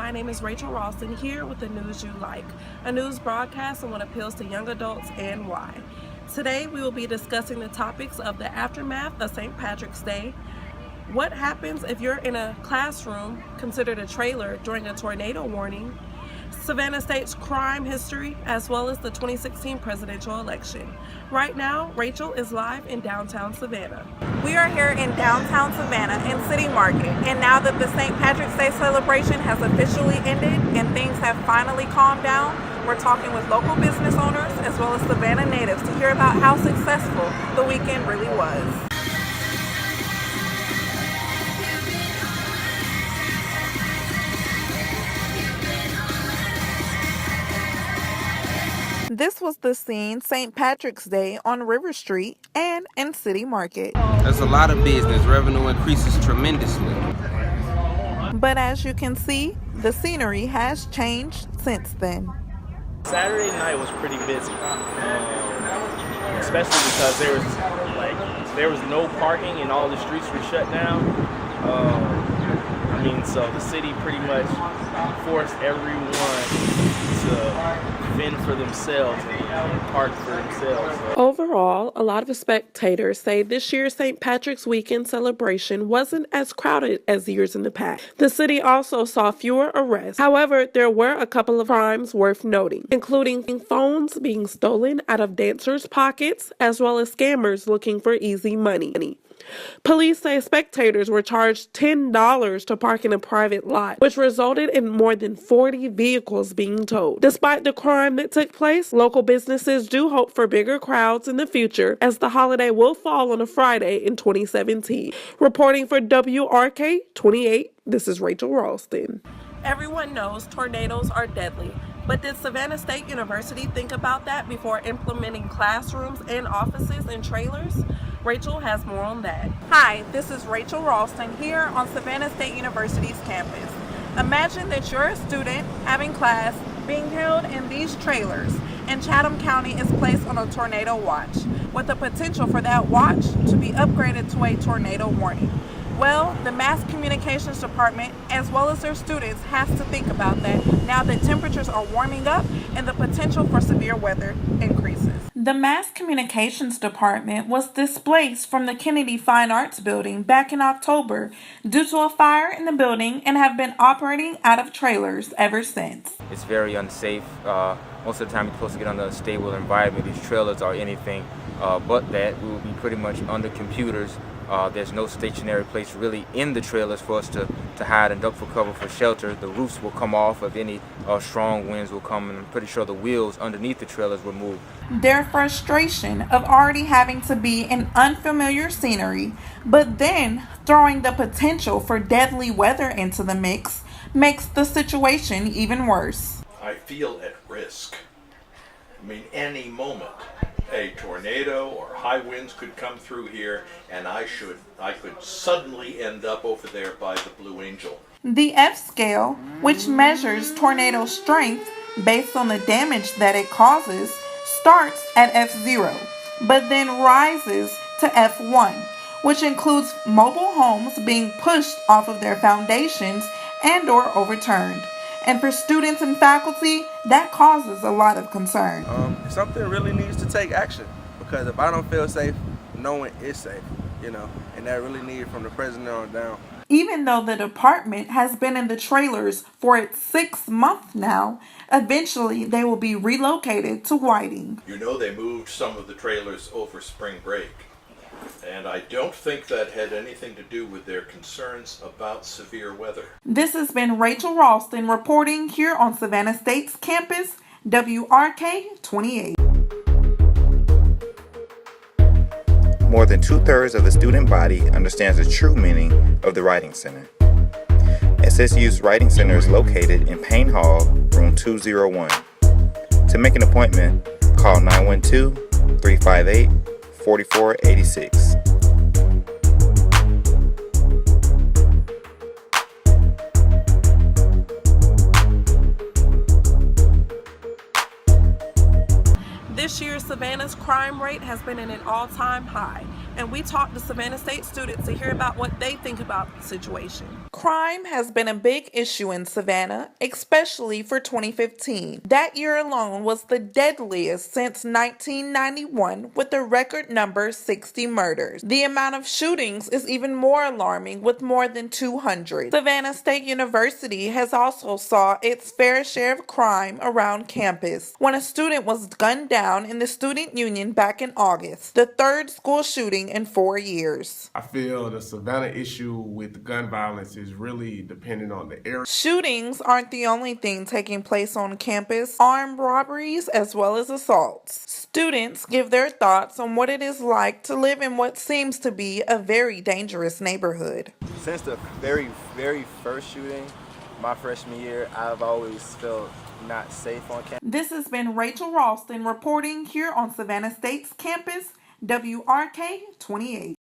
my name is Rachel Ralston here with the News You Like, a news broadcast on what appeals to young adults and why. Today we will be discussing the topics of the aftermath of St. Patrick's Day, what happens if you're in a classroom considered a trailer during a tornado warning, Savannah State's crime history, as well as the 2016 presidential election. Right now, Rachel is live in downtown Savannah. We are here in downtown Savannah in City Market, and now that the St. Patrick's Day celebration has officially ended and things have finally calmed down, we're talking with local business owners as well as Savannah natives to hear about how successful the weekend really was. This was the scene St. Patrick's Day on River Street and in City Market. There's a lot of business. Revenue increases tremendously. But as you can see, the scenery has changed since then. Saturday night was pretty busy, especially because there was no parking and all the streets were shut down. So the city pretty much forced everyone to fend for themselves and park for themselves. Overall, a lot of spectators say this year's St. Patrick's weekend celebration wasn't as crowded as years in the past. The city also saw fewer arrests. However, there were a couple of crimes worth noting, including phones being stolen out of dancers' pockets, as well as scammers looking for easy money. Police say spectators were charged $10 to park in a private lot, which resulted in more than 40 vehicles being towed. Despite the crime that took place, local businesses do hope for bigger crowds in the future, as the holiday will fall on a Friday in 2017. Reporting for WRK 28, this is Rachel Ralston. Everyone knows tornadoes are deadly, but did Savannah State University think about that before implementing classrooms and offices in trailers? Rachel has more on that. Hi, this is Rachel Ralston here on Savannah State University's campus. Imagine that you're a student having class being held in these trailers, and Chatham County is placed on a tornado watch, with the potential for that watch to be upgraded to a tornado warning. Well, the Mass Communications Department, as well as their students, has to think about that now that temperatures are warming up and the potential for severe weather increases. The Mass Communications Department was displaced from the Kennedy Fine Arts Building back in October due to a fire in the building and have been operating out of trailers ever since. It's very unsafe. Most of the time you're supposed to get under a stable environment. These trailers are anything but that. We will be pretty much under computers. There's no stationary place really in the trailers for us to hide and duck for cover for shelter. The roofs will come off if any strong winds will come, and I'm pretty sure the wheels underneath the trailers will move. Their frustration of already having to be in unfamiliar scenery, but then throwing the potential for deadly weather into the mix, makes the situation even worse. I feel at risk. Any moment a tornado or high winds could come through here, and I could suddenly end up over there by the Blue Angel. The F scale, which measures tornado strength based on the damage that it causes, starts at F0, but then rises to F1, which includes mobile homes being pushed off of their foundations and/or overturned. And for students and faculty, that causes a lot of concern. Something really needs to take action, because if I don't feel safe, no one is safe, and that really needed from the president on down. Even though the department has been in the trailers for its 6th month now, eventually they will be relocated to Whiting. They moved some of the trailers over spring break, and I don't think that had anything to do with their concerns about severe weather. This has been Rachel Ralston reporting here on Savannah State's campus, WRK 28. More than 2/3 of the student body understands the true meaning of the Writing Center. SSU's Writing Center is located in Payne Hall, room 201. To make an appointment, call 912-358-4486. This This year, Savannah's crime rate has been at an all-time high, and we talked to Savannah State students to hear about what they think about the situation. Crime has been a big issue in Savannah, especially for 2015. That year alone was the deadliest since 1991, with a record number 60 murders. The amount of shootings is even more alarming, with more than 200. Savannah State University has also saw its fair share of crime around campus when a student was gunned down in the student union back in August, the third school shooting in 4 years. I feel the Savannah issue with gun violence is really dependent on the area. Shootings aren't the only thing taking place on campus. Armed robberies as well as assaults. Students give their thoughts on what it is like to live in what seems to be a very dangerous neighborhood. Since the very first shooting, my freshman year, I've always felt not safe on campus. This has been Rachel Ralston reporting here on Savannah State's campus, WRK 28.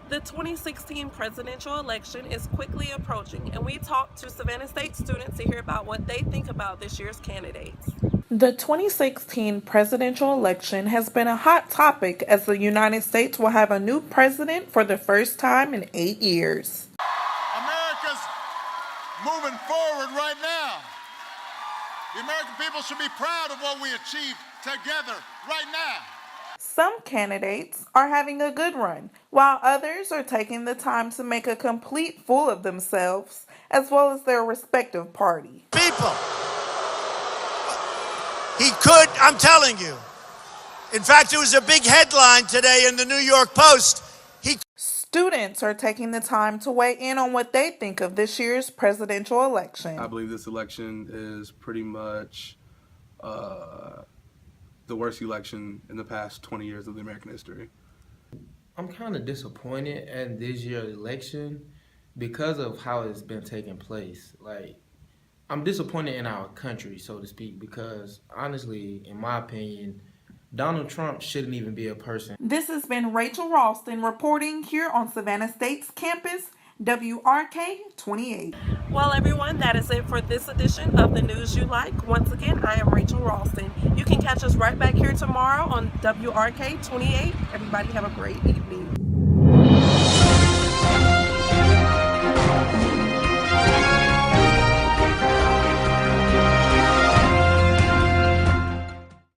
The 2016 presidential election is quickly approaching, and we talked to Savannah State students to hear about what they think about this year's candidates. The 2016 presidential election has been a hot topic as the United States will have a new president for the first time in 8 years. America's moving forward right now. The American people should be proud of what we achieved together right now. Some candidates are having a good run, while others are taking the time to make a complete fool of themselves, as well as their respective party. People, he could, I'm telling you. In fact, it was a big headline today in the New York Post. Students are taking the time to weigh in on what they think of this year's presidential election. I believe this election is pretty much the worst election in the past 20 years of the American history. I'm kind of disappointed at this year's election because of how it's been taking place. Like, I'm disappointed in our country, so to speak, because honestly, in my opinion, Donald Trump shouldn't even be a person. This has been Rachel Ralston reporting here on Savannah State's campus, WRK 28. Well, everyone, that is it for this edition of The News You Like. Once again, I am Rachel Ralston. You can catch us right back here tomorrow on WRK 28. Everybody have a great evening.